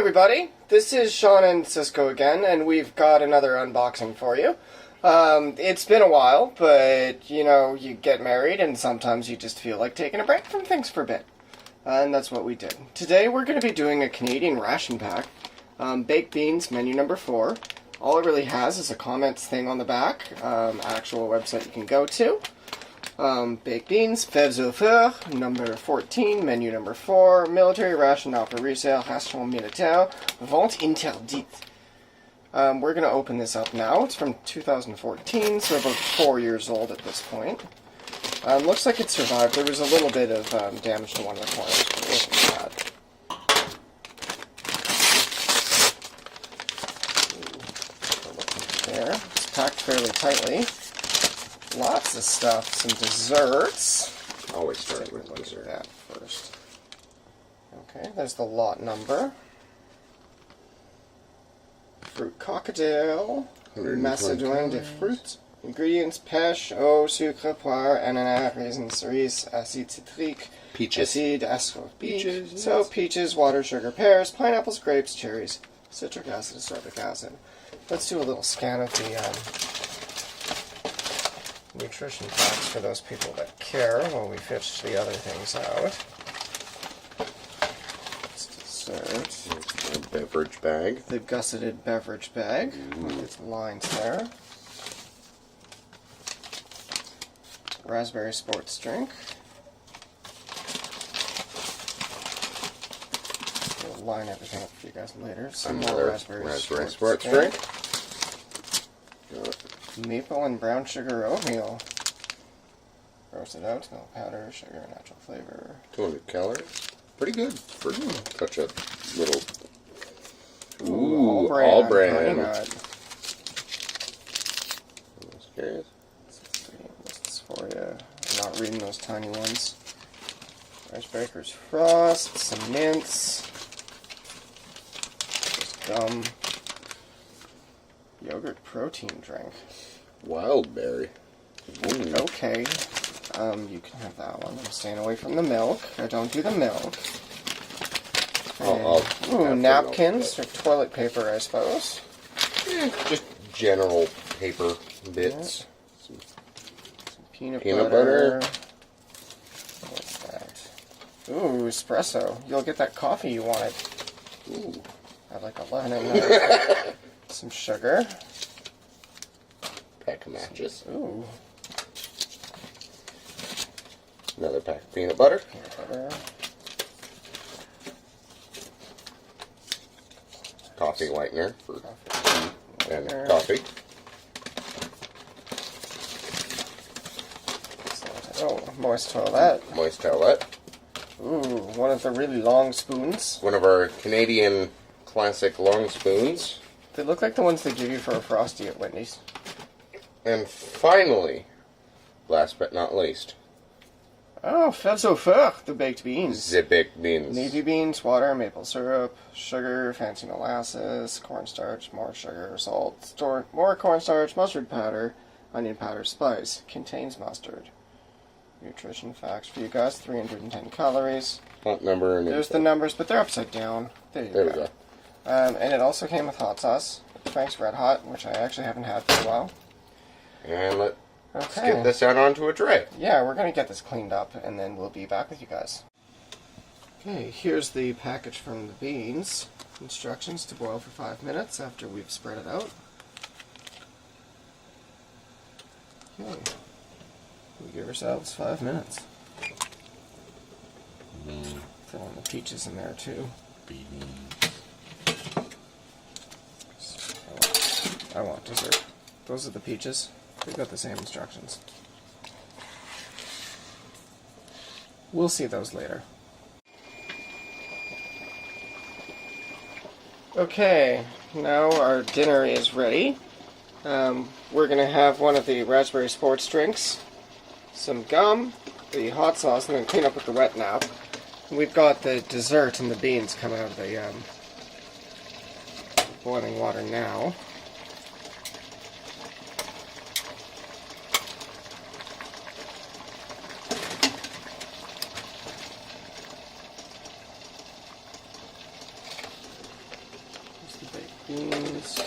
everybody, this is Sean and Cisco again, and we've got another unboxing for you. It's been a while, but, you know, you get married and sometimes you just feel like taking a break from things for a bit. And that's what we did. Today we're going to be doing a Canadian ration pack, baked beans, menu number 4. All it really has is a comments thing on the back, actual website you can go to. Baked beans, fèves au feu, number 14, menu number 4, military ration not for resale, ration militaire, vente interdite. We're going to open this up now. It's from 2014, so about 4 years old at this point. Looks like it survived. There was a little bit of damage to one of the corners, but it wasn't bad. There, it's packed fairly tightly. Lots of stuff, some desserts. Always start with dessert. That first. Okay, there's the lot number. Fruit cocktail, Macédoine de fruits. Ingredients: pêche, eau, sucre, poire, ananas, raisins, cerise, acide citrique, peaches. Acide ascorbique. Peaches. So peaches, water, sugar, pears, pineapples, grapes, cherries, citric acid, ascorbic acid. Let's do a little scan of the nutrition facts for those people that care while we fish the other things out. It's dessert. A beverage bag. The gusseted beverage bag with its lines there. Raspberry sports drink. We'll line everything up for you guys later. Some more raspberry sports drink. Maple and brown sugar oatmeal. Roasted oatmeal powder, sugar, and natural flavor. 200 calories. Pretty good for such a little. Ooh, all brand. Curious. Lists for you. I'm not reading those tiny ones. Rice Baker's Frost, some mints, gum, yogurt protein drink. Wild berry. Ooh. Okay, you can have that one. I'm staying away from the milk. I don't do the milk. Ooh, napkins or toilet paper, I suppose. Just general paper bits. Yeah. Some peanut butter. What's that? Ooh, espresso. You'll get that coffee you wanted. Ooh. I like 11 in there. Some sugar. Pack of matches. Ooh. Another pack of peanut butter. Peanut butter. Coffee whitener for tea and coffee. Oh, moist toilet. Moist towelette. Ooh, one of the really long spoons. One of our Canadian classic long spoons. They look like the ones they give you for a Frosty at Whitney's. And finally, last but not least. Oh, fèves au feu, the baked beans. The baked beans. Navy beans, water, maple syrup, sugar, fancy molasses, cornstarch, more sugar, salt, more cornstarch, mustard powder, onion powder, spice. Contains mustard. Nutrition facts for you guys, 310 calories. Hot number. And there's the numbers, but they're upside down. There we go. And it also came with hot sauce. Frank's Red Hot, which I actually haven't had for a while. And let's get this out onto a tray. Yeah, we're going to get this cleaned up, and then we'll be back with you guys. Okay, here's the package from the beans. Instructions to boil for 5 minutes after we've spread it out. Okay. We give ourselves 5 minutes. Throw in the peaches in there, too. I want dessert. Those are the peaches. We've got the same instructions. We'll see those later. Okay, now our dinner is ready. We're going to have one of the raspberry sports drinks, some gum, the hot sauce, and then clean up with the wet nap. We've got the dessert and the beans coming out of the boiling water now. beans.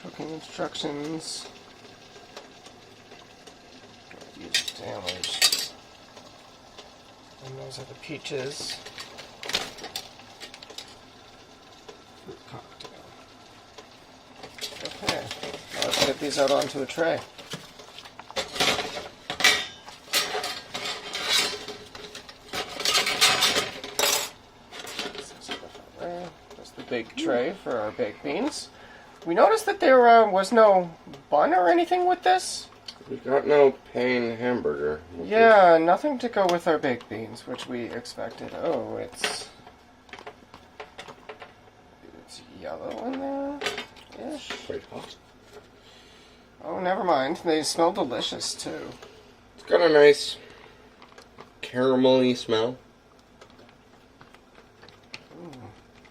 Cooking instructions. Use damaged. And those are the peaches. Fruit cocktail. Okay, now let's get these out onto a tray. That's the big tray for our baked beans. We noticed that there was no bun or anything with this. We got no plain hamburger. Yeah, nothing to go with our baked beans, which we expected. Oh, it's yellow in there-ish. Quite hot. Oh, never mind. They smell delicious, too. It's got a nice caramelly smell.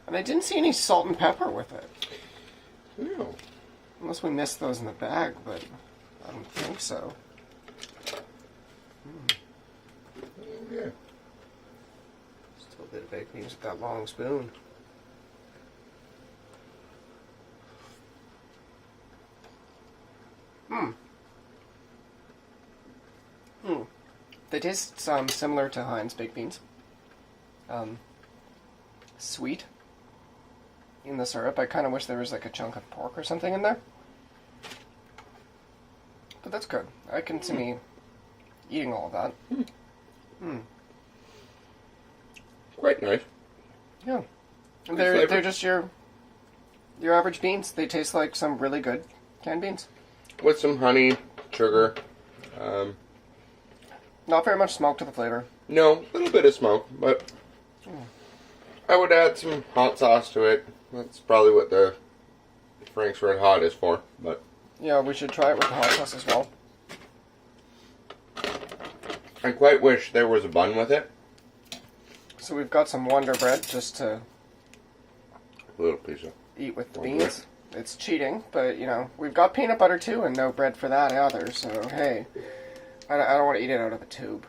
And I didn't see any salt and pepper with it. No. Unless we missed those in the bag, but I don't think so. Yeah. Still a bit of baked beans with that long spoon. They taste similar to Heinz baked beans. Sweet in the syrup. I kind of wish there was like a chunk of pork or something in there. But that's good. I can see me eating all of that. Quite nice. Yeah. Good They're flavor. just your average beans. They taste like some really good canned beans. With some honey, sugar. Not very much smoke to the flavor. No, a little bit of smoke, but I would add some hot sauce to it. That's probably what the Frank's Red Hot is for, but Yeah, we should try it with the hot sauce as well. I quite wish there was a bun with it. So we've got some Wonder Bread just to A little piece of eat with the Wonder beans. It's cheating, but, you know, we've got peanut butter too and no bread for that either, so hey. I don't want to eat it out of a tube,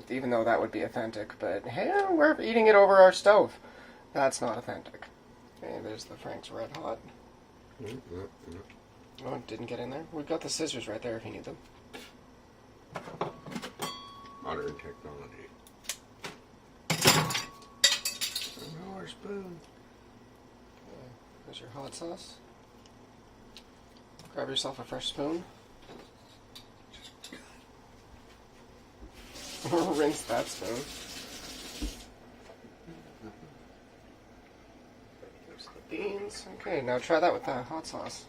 even though that would be authentic, but hey, we're eating it over our stove. That's not authentic. Okay, there's the Frank's Red Hot. Oh, it didn't get in there? We've got the scissors right there if you need them. modern technology. No, our spoon. There's your hot sauce. Grab yourself a fresh spoon. Rinse that spoon. There's the beans. Okay, now try that with the hot sauce.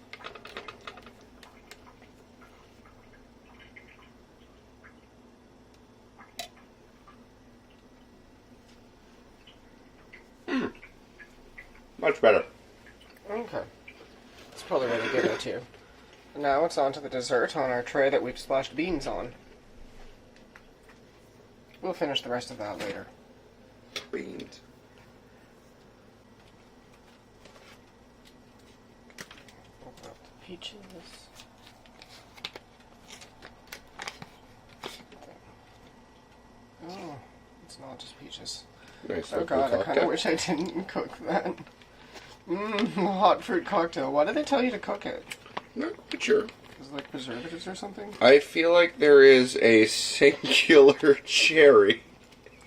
Much better. Okay. That's probably really good at you. Now it's on to the dessert on our tray that we've splashed beans on. We'll finish the rest of that later. Beans. Open up the peaches. Oh, it's not just peaches. Nice. Oh god, I kind of wish I didn't cook that. Hot fruit cocktail. Why did they tell you to cook it? Not sure. Is it like preservatives or something? I feel like there is a singular cherry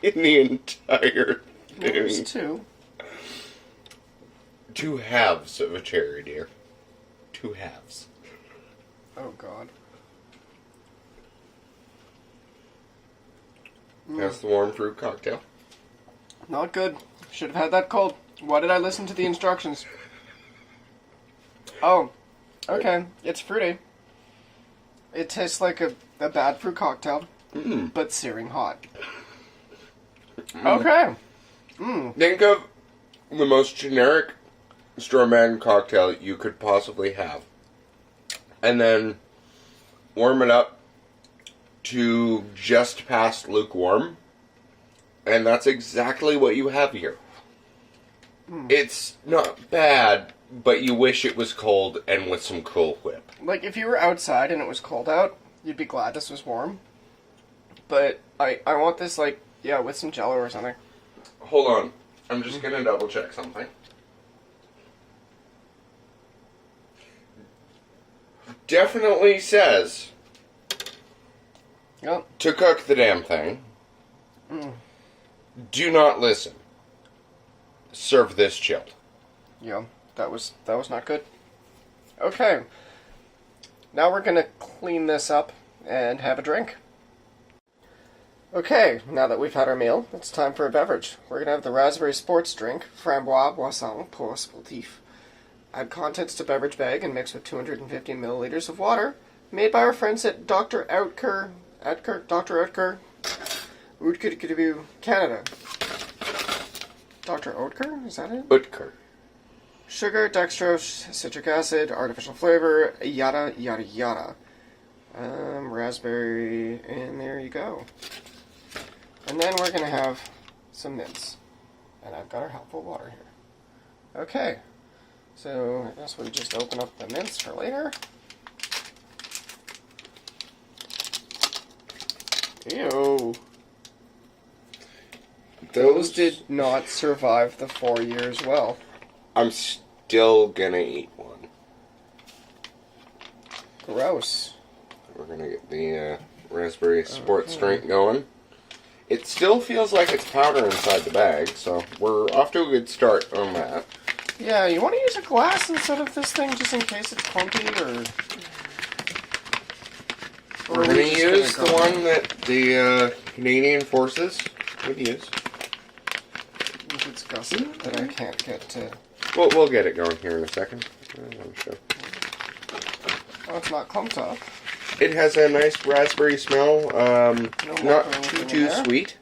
in the entire thing. There's two. Two halves of a cherry, dear. Two halves. Oh god. That's the warm fruit cocktail. Not good. Should have had that cold. Why did I listen to the instructions? Oh, okay. It's fruity. It tastes like a bad fruit cocktail, but searing hot. Okay. Think of the most generic straw-man cocktail you could possibly have. And then warm it up to just past lukewarm. And that's exactly what you have here. It's not bad, but you wish it was cold and with some Cool Whip. Like, if you were outside and it was cold out, you'd be glad this was warm. But I want this, like, Yeah, with some Jello or something. Hold on. I'm just gonna double check something. Definitely says Yep. to cook the damn thing. Do not listen. Serve this chilled. Yeah, that was not good. Okay. Now we're gonna clean this up and have a drink. Okay, now that we've had our meal, it's time for a beverage. We're gonna have the raspberry sports drink, Framboise Boisson pour sportif. Add contents to beverage bag and mix with 250 milliliters of water, made by our friends at Dr. Outker, Canada. Dr. Oetker, is that it? Utker. Sugar, dextrose, citric acid, artificial flavor, yada, yada, yada. Raspberry, and there you go. And then we're going to have some mints. And I've got our helpful water here. Okay. So, I guess we just open up the mints for later. Ew. Those did not survive the 4 years well. I'm still gonna eat one. Gross. We're gonna get the raspberry sports drink going. It still feels like it's powder inside the bag, so we're off to a good start on that. Yeah, you want to use a glass instead of this thing just in case it's clumpy, or We're gonna use the one that the Canadian forces would use. If it's gusset that I can't get to. We'll get it going here in a second. Oh, it's not clumped up. It has a nice raspberry smell. milk Not or anything in too there? sweet.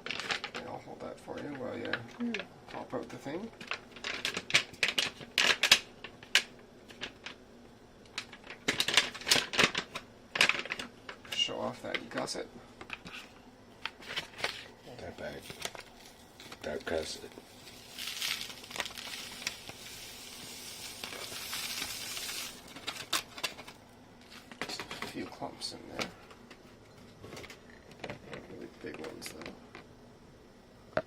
Okay, I'll hold that for you while you pop out the thing. Show off that gusset. That bag. That gusset. A few clumps in there. Really big ones though.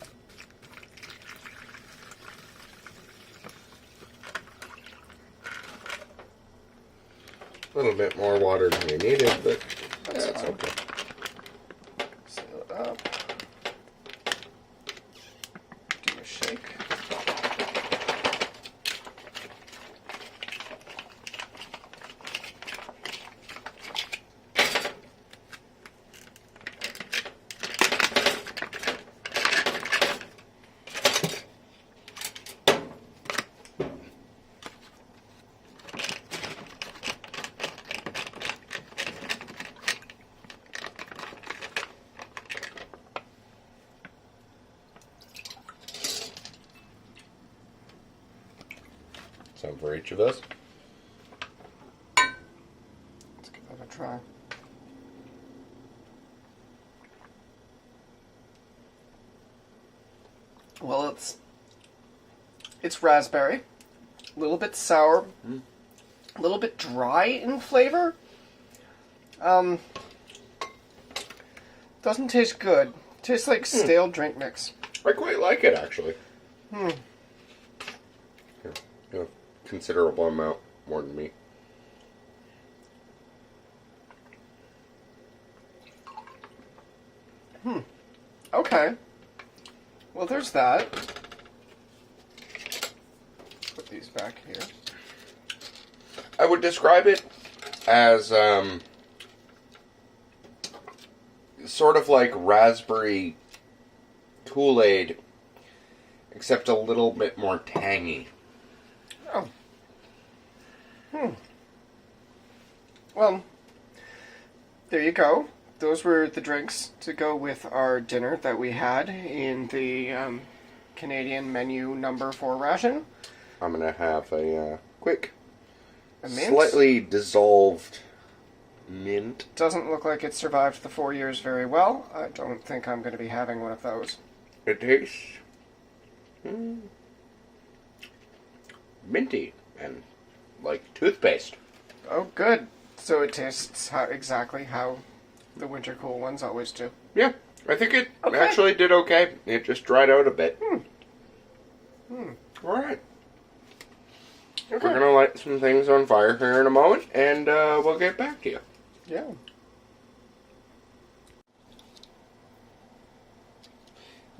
A little bit more water than we needed, but That's that's fine. okay. Seal it up. Give it a shake. Some for each of us. Let's give that a try. Well, it's raspberry, a little bit sour, a little bit dry in flavor. Doesn't taste good. Tastes like stale drink mix. I quite like it, actually. Here, a considerable amount more than me. Okay. Well, there's that. Put these back here. I would describe it as sort of like raspberry Kool-Aid, except a little bit more tangy. Oh. Well, there you go. Those were the drinks to go with our dinner that we had in the Canadian menu number 4 ration. I'm gonna have a quick, A mint. slightly dissolved mint. Doesn't look like it survived the 4 years very well. I don't think I'm going to be having one of those. It tastes minty and like toothpaste. Oh, good. So it tastes exactly how the winter cool ones always do. Yeah, I think it Okay. actually did okay. It just dried out a bit. Alright. Okay. We're going to light some things on fire here in a moment, and we'll get back to you. Yeah.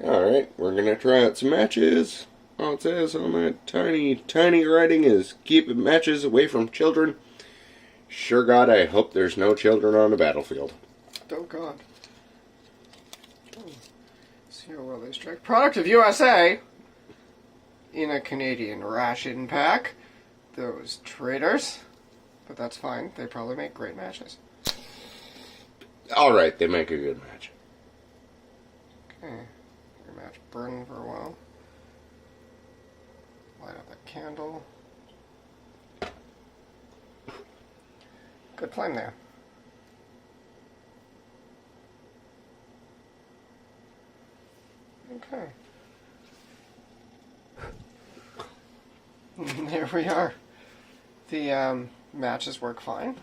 Alright, we're going to try out some matches. All it says on that tiny, tiny writing is, keep matches away from children. Sure God, I hope there's no children on the battlefield. Oh, God. See how well they strike. Product of USA in a Canadian ration pack. Those traitors. But that's fine. They probably make great matches. Alright, they make a good match. Okay. Your match burning for a while. Light up that candle. Good flame there. Okay. There we are. The matches work fine.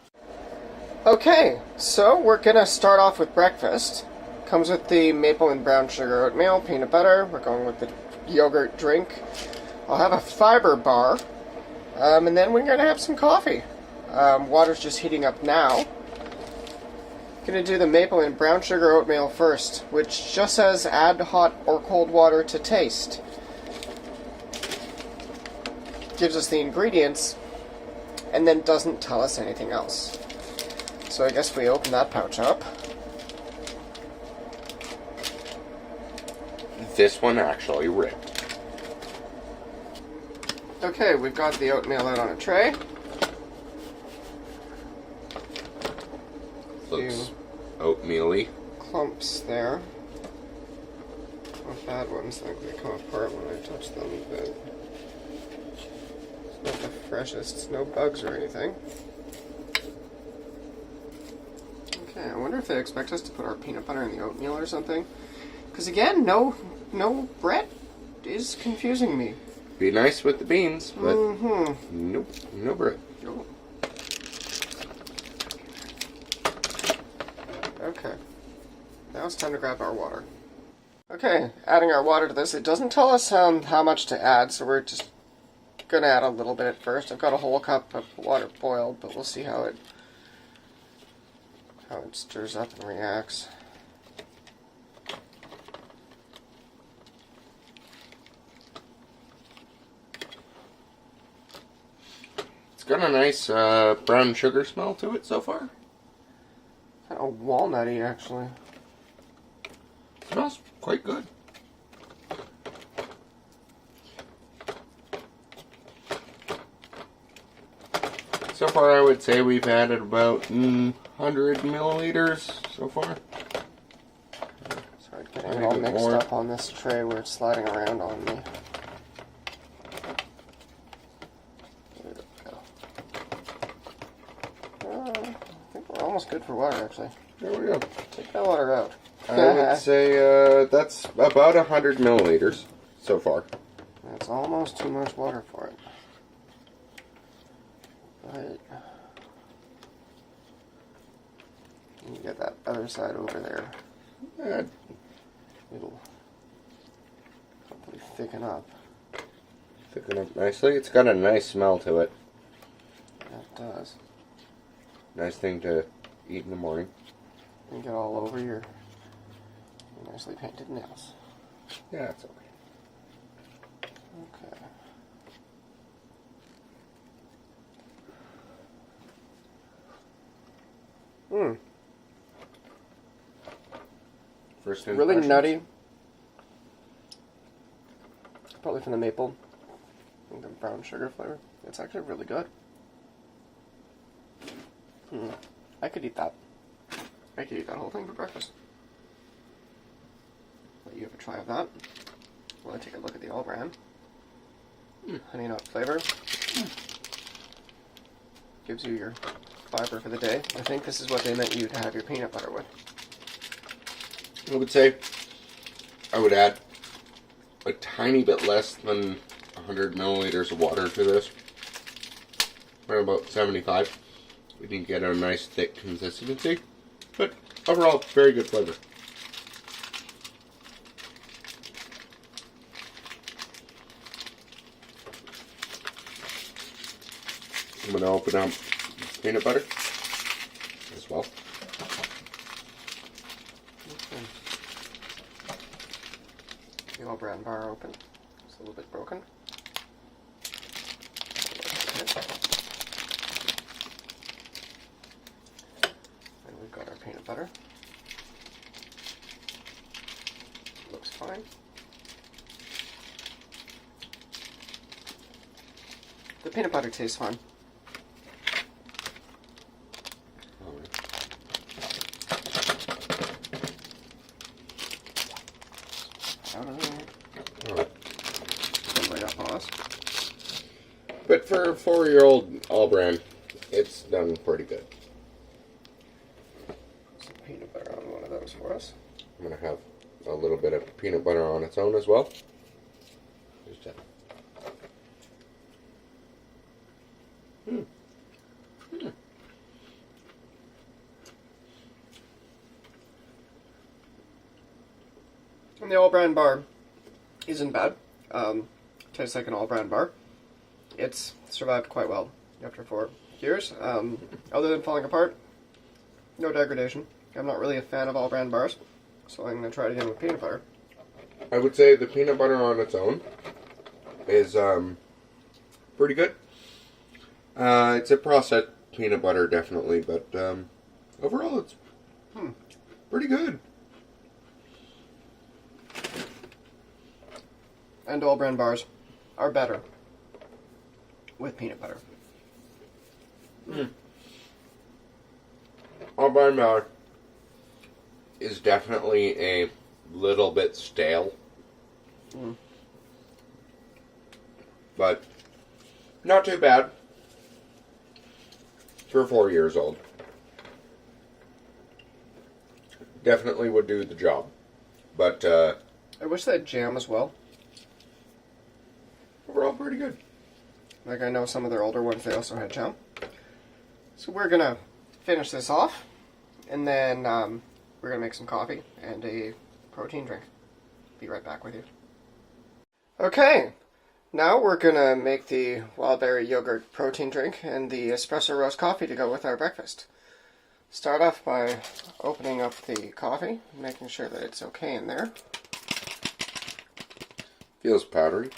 Okay, so we're gonna start off with breakfast. Comes with the maple and brown sugar oatmeal, peanut butter. We're going with the yogurt drink. I'll have a fiber bar, and then we're gonna have some coffee. Water's just heating up now. Gonna do the maple and brown sugar oatmeal first, which just says add hot or cold water to taste. Gives us the ingredients, and then doesn't tell us anything else. So I guess we open that pouch up. This one actually ripped. Okay, we've got the oatmeal out on a tray. Looks oatmeal-y. Clumps there. Not bad ones, like they come apart when I touch them, but it's not the freshest. No bugs or anything. Okay, I wonder if they expect us to put our peanut butter in the oatmeal or something. Because again, no bread is confusing me. Be nice with the beans, but Mm-hmm. nope, no bread. Nope. Okay. Now it's time to grab our water. Okay, adding our water to this. It doesn't tell us how much to add, so we're just gonna add a little bit at first. I've got a whole cup of water boiled, but we'll see how it stirs up and reacts. It's got a nice brown sugar smell to it so far. Kind of walnutty, actually. Smells quite good. So far, I would say we've added about 100 milliliters so far. Sorry, getting it all mixed up on this tray where it's sliding around on me. There we go. I think we're almost good for water, actually. There we go. Take that water out. I would say that's about 100 milliliters so far. That's almost too much water for it. But you get that other side over there. It'll hopefully thicken up. Thicken up nicely. It's got a nice smell to it. That does. Nice thing to eat in the morning. And get all over your nicely painted nails. Yeah, it's okay. Okay. First Really impressions? nutty. Probably from the maple and the brown sugar flavor. It's actually really good. I could eat that. I could eat that whole thing for breakfast. Let you have a try of that. While I take a look at the all brand. Honey nut flavor. Gives you your fiber for the day. I think this is what they meant you to have your peanut butter with. I would say I would add a tiny bit less than 100 milliliters of water to this. Probably about 75. We didn't get a nice thick consistency, but overall, very good flavor. I'm going to open up peanut butter as well. Okay. The all-brand bar open. It's a little bit broken. And we've got our peanut butter. Looks fine. The peanut butter tastes fine. But for a 4-year-old all-brand, it's done pretty good. Some peanut butter on one of those for us. I'm going to have a little bit of peanut butter on its own as well. Just that. And the all-brand bar isn't bad. Tastes like an all-brand bar. It's survived quite well after 4 years. Other than falling apart, no degradation. I'm not really a fan of all-brand bars, so I'm going to try it again with peanut butter. I would say the peanut butter on its own is pretty good. It's a processed peanut butter, definitely, but overall it's pretty good. And all-brand bars are better with peanut butter. All-brand bar is definitely a little bit stale. But not too bad for 4 years old. Definitely would do the job. But I wish they had jam as well. overall pretty good. Like, I know some of their older ones, they also had jam. So we're going to finish this off, and then we're going to make some coffee and a protein drink. Be right back with you. Okay, now we're going to make the wild berry yogurt protein drink and the espresso roast coffee to go with our breakfast. Start off by opening up the coffee, making sure that it's okay in there. Feels powdery.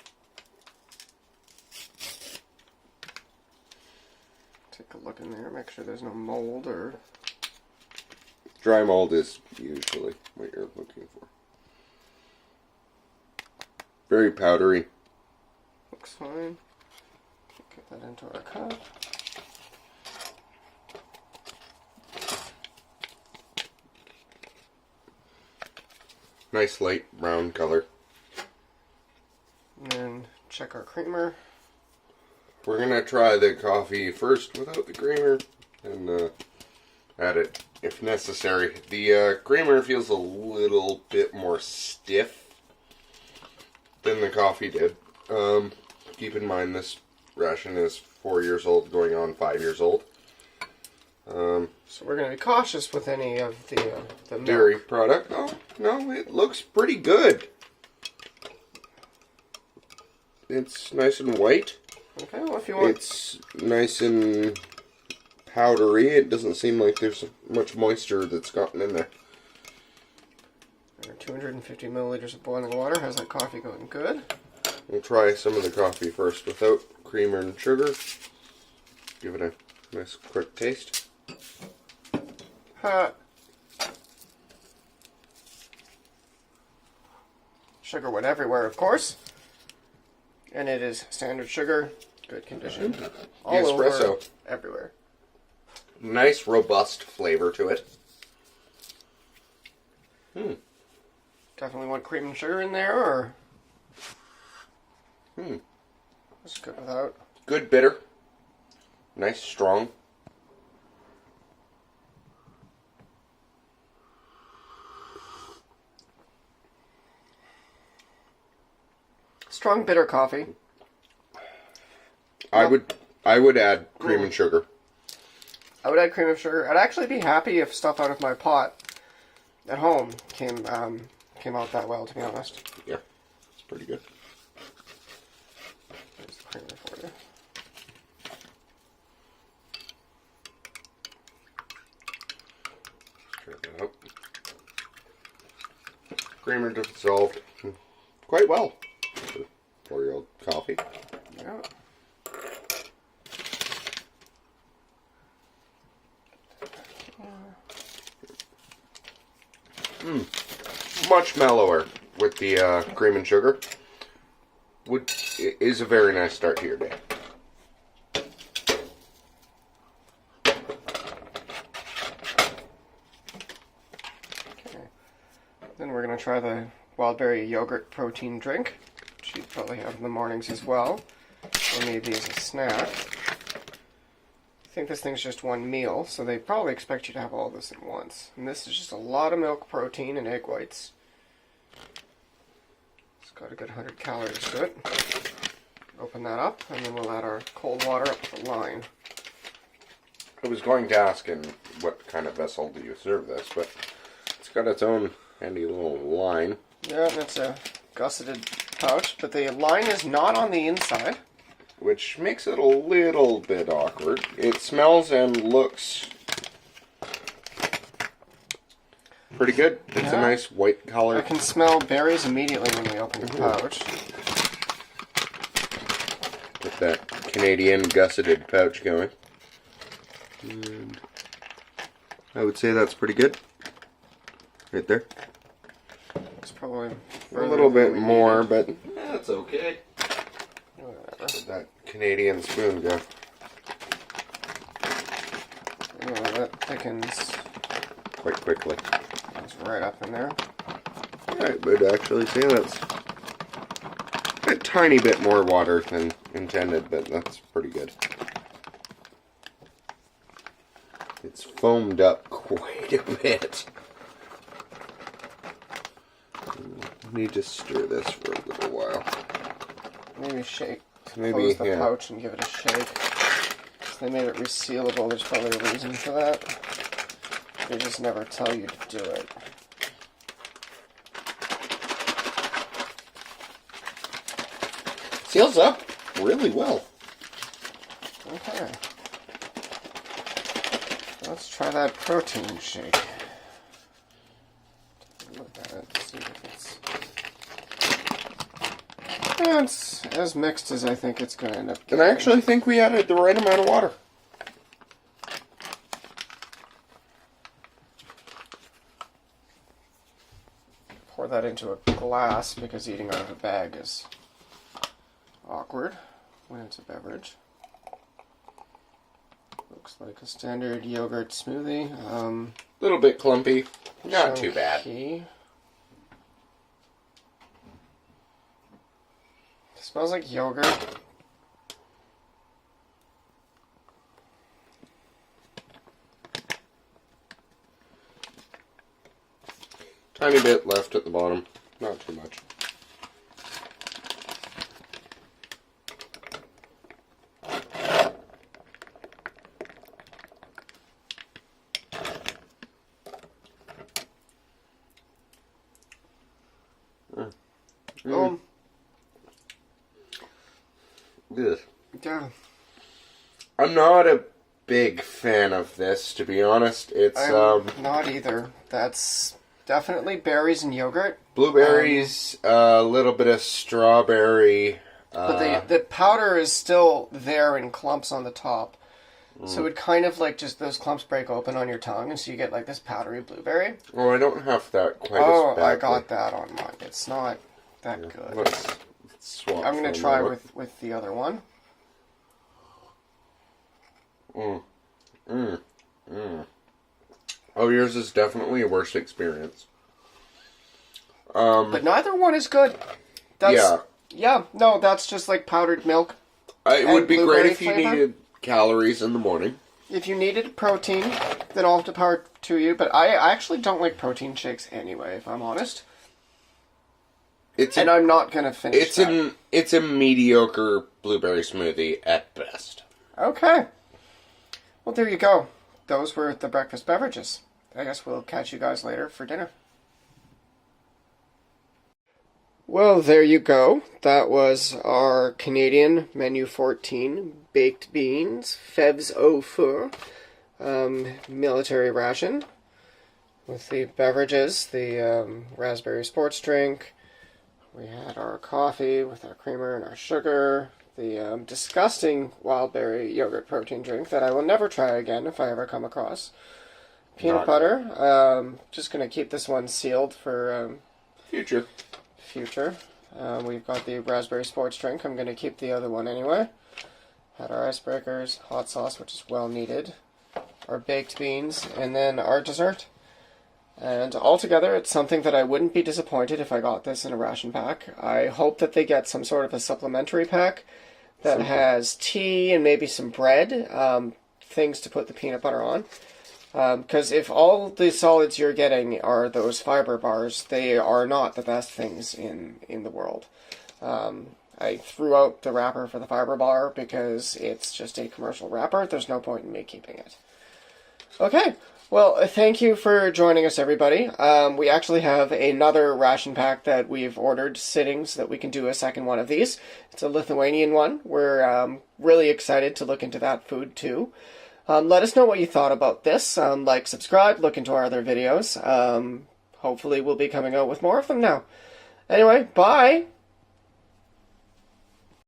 Take a look in there, make sure there's no mold or... Dry mold is usually what you're looking for. Very powdery. Looks fine. Get that into our cup. Nice light brown color. And then check our creamer. We're going to try the coffee first without the creamer and add it if necessary. The creamer feels a little bit more stiff than the coffee did. Keep in mind this ration is 4 years old going on 5 years old. So we're going to be cautious with any of the milk. Dairy product. Oh, no, it looks pretty good. It's nice and white. Okay, well, if you want... It's nice and powdery. It doesn't seem like there's much moisture that's gotten in there. Our 250 milliliters of boiling water has that coffee going good. We'll try some of the coffee first without creamer and sugar. Give it a nice quick taste. Sugar went everywhere, of course. And it is standard sugar, good condition. All Espresso. over, everywhere. Nice, robust flavor to it. Definitely want cream and sugar in there, or... That's good without. Good bitter. Nice, strong. Strong bitter coffee. I would add cream and sugar. I would add cream and sugar. I'd actually be happy if stuff out of my pot at home came out that well, to be honest. Yeah, it's pretty good. There's the creamer for you. Stir that up. Creamer dissolved quite well for 4-year-old coffee. Yeah. Much mellower with the cream and sugar. Is a very nice start to your day. Then we're going to try the wild berry yogurt protein drink, which you probably have in the mornings as well, or maybe as a snack. I think this thing's just one meal, so they probably expect you to have all this at once. And this is just a lot of milk protein and egg whites. It's got a good 100 calories to it. Open that up, and then we'll add our cold water up to the line. I was going to ask in what kind of vessel do you serve this, but it's got its own handy little line. Yeah, it's a gusseted pouch, but the line is not on the inside. Which makes it a little bit awkward. It smells and looks pretty good. It's a nice white color. I can smell berries immediately when we open the pouch. Get that Canadian gusseted pouch going. And I would say that's pretty good. Right there. It's probably A little bit more, but that's okay. Whatever. Let that Canadian spoon go. Oh, that thickens. Quite quickly. It's right up in there. I would actually say that's a tiny bit more water than intended, but that's pretty good. It's foamed up quite a bit. Need to stir this for a little while. Maybe shake. Maybe, Close the pouch and give it a shake. If they made it resealable, there's probably a reason for that. They just never tell you to do it. Seals up really well. Okay. Let's try that protein shake. Look at it, see if it's... Yeah, it's as mixed as I think it's going to end up And getting. I actually think we added the right amount of water. Pour that into a glass because eating out of a bag is awkward when it's a beverage. Looks like a standard yogurt smoothie. A little bit clumpy. Not too bad. Chunky. Smells like yogurt. Tiny bit left at the bottom. Not too much. Ugh. Yeah. I'm not a big fan of this, to be honest. It's I'm not either. That's definitely berries and yogurt. blueberries, a little bit of strawberry. But the powder is still there in clumps on the top. So it kind of like just those clumps break open on your tongue, and so you get like this powdery blueberry. Oh, I don't have that quite Oh, as badly. I got that on mine. It's not that good. Let's swap. I'm going for to try another. with the other one. Oh, yours is definitely a worse experience. But neither one is good. That's, Yeah. Yeah, no, that's just like powdered milk. It would be great blueberry if you flavor? needed calories in the morning. If you needed protein, then I'll have to power to you. But I actually don't like protein shakes anyway, if I'm honest. And I'm not going to finish that. It's a mediocre blueberry smoothie at best. Okay. Well, there you go. Those were the breakfast beverages. I guess we'll catch you guys later for dinner. Well, there you go. That was our Canadian Menu 14 baked beans, Fèves au four, military ration. with the beverages, the raspberry sports drink. We had our coffee with our creamer and our sugar. The disgusting wild berry yogurt protein drink that I will never try again if I ever come across. Peanut butter. Just going to keep this one sealed for future. We've got the raspberry sports drink. I'm going to keep the other one anyway. Had our icebreakers, hot sauce, which is well needed, our baked beans, and then our dessert. And altogether, it's something that I wouldn't be disappointed if I got this in a ration pack. I hope that they get some sort of a supplementary pack that has tea and maybe some bread, things to put the peanut butter on. Because if all the solids you're getting are those fiber bars, they are not the best things in the world. I threw out the wrapper for the fiber bar because it's just a commercial wrapper. There's no point in me keeping it. Okay, well, thank you for joining us, everybody. We actually have another ration pack that we've ordered sitting so that we can do a second one of these. It's a Lithuanian one. We're really excited to look into that food, too. Let us know what you thought about this. Like, subscribe, look into our other videos. Hopefully we'll be coming out with more of them now. Anyway, bye!